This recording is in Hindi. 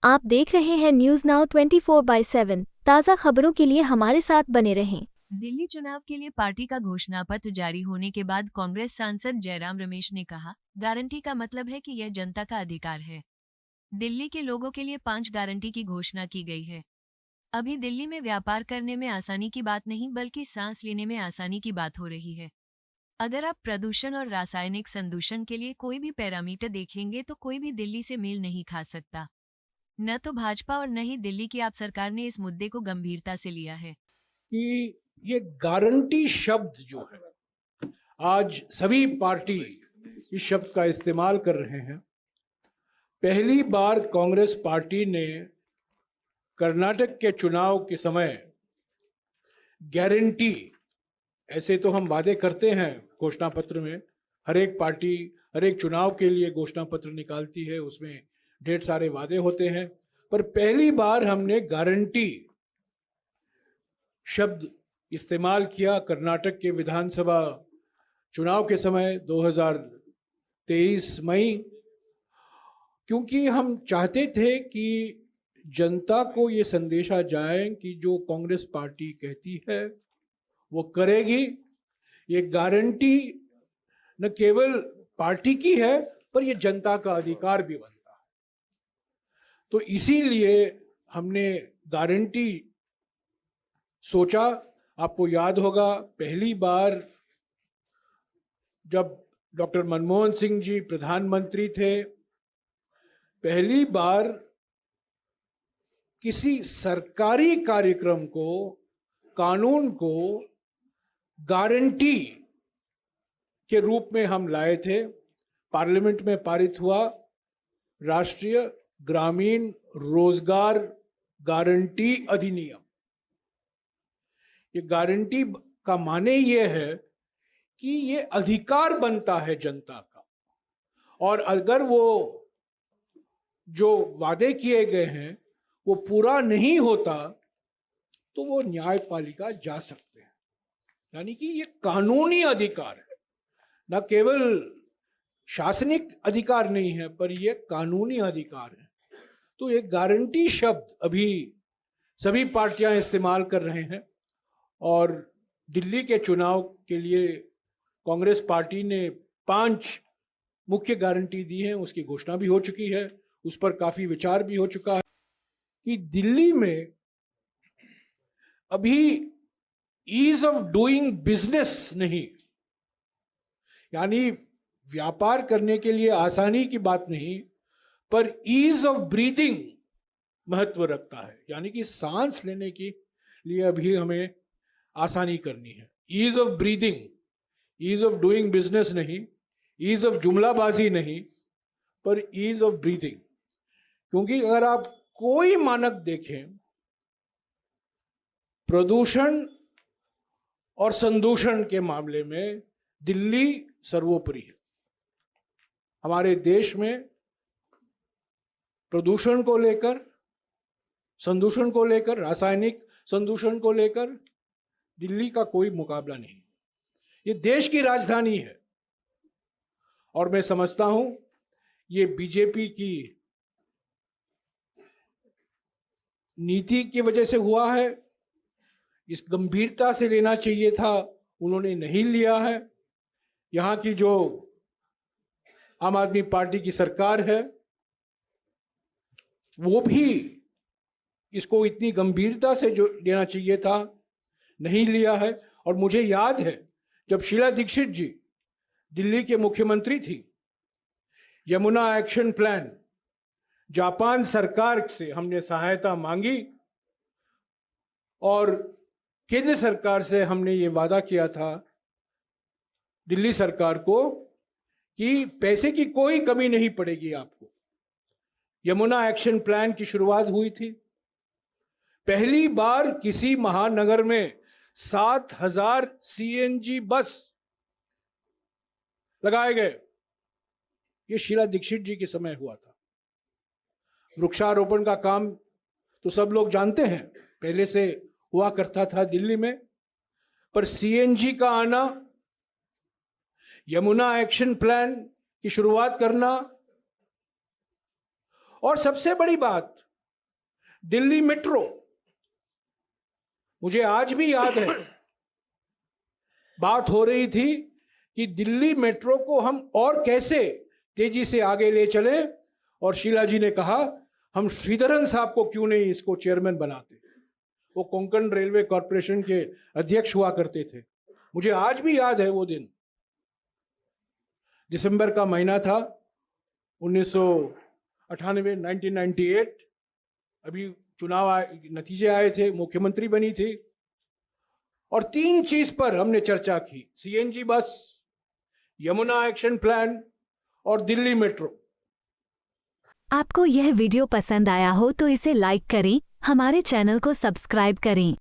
आप देख रहे हैं न्यूज नाउ 24/7 ताज़ा खबरों के लिए हमारे साथ बने रहें। दिल्ली चुनाव के लिए पार्टी का घोषणा पत्र जारी होने के बाद कांग्रेस सांसद जयराम रमेश ने कहा, गारंटी का मतलब है कि यह जनता का अधिकार है। दिल्ली के लोगों के लिए 5 गारंटी की घोषणा की गई है। अभी दिल्ली में व्यापार करने में आसानी की बात नहीं बल्कि सांस लेने में आसानी की बात हो रही है। अगर आप प्रदूषण और रासायनिक संदूषण के लिए कोई भी पैरामीटर देखेंगे तो कोई भी दिल्ली से मेल नहीं खा सकता। न तो भाजपा और न ही दिल्ली की आप सरकार ने इस मुद्दे को गंभीरता से लिया है। कि ये गारंटी शब्द जो है, आज सभी पार्टी इस शब्द का इस्तेमाल कर रहे हैं। पहली बार कांग्रेस पार्टी ने कर्नाटक के चुनाव के समय गारंटी, ऐसे तो हम वादे करते हैं घोषणा पत्र में, हर एक पार्टी हर एक चुनाव के लिए घोषणा पत्र निकालती है, उसमें ढेर सारे वादे होते हैं, पर पहली बार हमने गारंटी शब्द इस्तेमाल किया कर्नाटक के विधानसभा चुनाव के समय 2023 मई, क्योंकि हम चाहते थे कि जनता को ये संदेशा जाए कि जो कांग्रेस पार्टी कहती है वो करेगी। ये गारंटी न केवल पार्टी की है पर ये जनता का अधिकार भी बनता है। तो इसीलिए हमने गारंटी सोचा। आपको याद होगा पहली बार जब डॉक्टर मनमोहन सिंह जी प्रधानमंत्री थे, पहली बार किसी सरकारी कार्यक्रम को, कानून को गारंटी के रूप में हम लाए थे। पार्लियामेंट में पारित हुआ राष्ट्रीय ग्रामीण रोजगार गारंटी अधिनियम। ये गारंटी का माने ये है कि ये अधिकार बनता है जनता का, और अगर वो जो वादे किए गए हैं वो पूरा नहीं होता तो वो न्यायपालिका जा सकते हैं। यानी कि ये कानूनी अधिकार है, न केवल शासनिक अधिकार नहीं है पर ये कानूनी अधिकार है। तो ये गारंटी शब्द अभी सभी पार्टियां इस्तेमाल कर रहे हैं, और दिल्ली के चुनाव के लिए कांग्रेस पार्टी ने 5 मुख्य गारंटी दी है, उसकी घोषणा भी हो चुकी है, उस पर काफी विचार भी हो चुका है कि दिल्ली में अभी ईज ऑफ डूइंग बिजनेस नहीं, यानी व्यापार करने के लिए आसानी की बात नहीं, पर ईज ऑफ ब्रीदिंग महत्व रखता है। यानी कि सांस लेने के लिए अभी हमें आसानी करनी है। Ease of breathing, ease of doing business नहीं, ईज ऑफ जुमलाबाजी नहीं, पर ईज ऑफ ब्रीदिंग। क्योंकि अगर आप कोई मानक देखें, प्रदूषण और संदूषण के मामले में दिल्ली सर्वोपरि है। हमारे देश में प्रदूषण को लेकर, संदूषण को लेकर, रासायनिक संदूषण को लेकर दिल्ली का कोई मुकाबला नहीं। ये देश की राजधानी है, और मैं समझता हूं ये बीजेपी की नीति की वजह से हुआ है। इस गंभीरता से लेना चाहिए था, उन्होंने नहीं लिया है। यहां की जो आम आदमी पार्टी की सरकार है वो भी इसको इतनी गंभीरता से जो लेना चाहिए था नहीं लिया है। और मुझे याद है जब शीला दीक्षित जी दिल्ली के मुख्यमंत्री थी, यमुना एक्शन प्लान, जापान सरकार से हमने सहायता मांगी और केंद्र सरकार से हमने ये वादा किया था दिल्ली सरकार को कि पैसे की कोई कमी नहीं पड़ेगी आपको। यमुना एक्शन प्लान की शुरुआत हुई थी। पहली बार किसी महानगर में 7,000 सीएनजी बस लगाए गए। ये शीला दीक्षित जी के समय हुआ था। वृक्षारोपण का काम तो सब लोग जानते हैं, पहले से हुआ करता था दिल्ली में, पर सीएनजी का आना, यमुना एक्शन प्लान की शुरुआत करना, और सबसे बड़ी बात दिल्ली मेट्रो, मुझे आज भी याद है, बात हो रही थी कि दिल्ली मेट्रो को हम और कैसे तेजी से आगे ले चले, और शीला जी ने कहा हम श्रीधरन साहब को क्यों नहीं इसको चेयरमैन बनाते। वो कोंकण रेलवे कॉरपोरेशन के अध्यक्ष हुआ करते थे। मुझे आज भी याद है वो दिन, दिसंबर का महीना था 1998, 1998। अभी चुनाव नतीजे आए थे, मुख्यमंत्री बनी थी, और 3 चीज पर हमने चर्चा की, CNG bus, Yamuna action plan और दिल्ली मेट्रो। आपको यह वीडियो पसंद आया हो तो इसे लाइक करें, हमारे चैनल को सब्सक्राइब करें।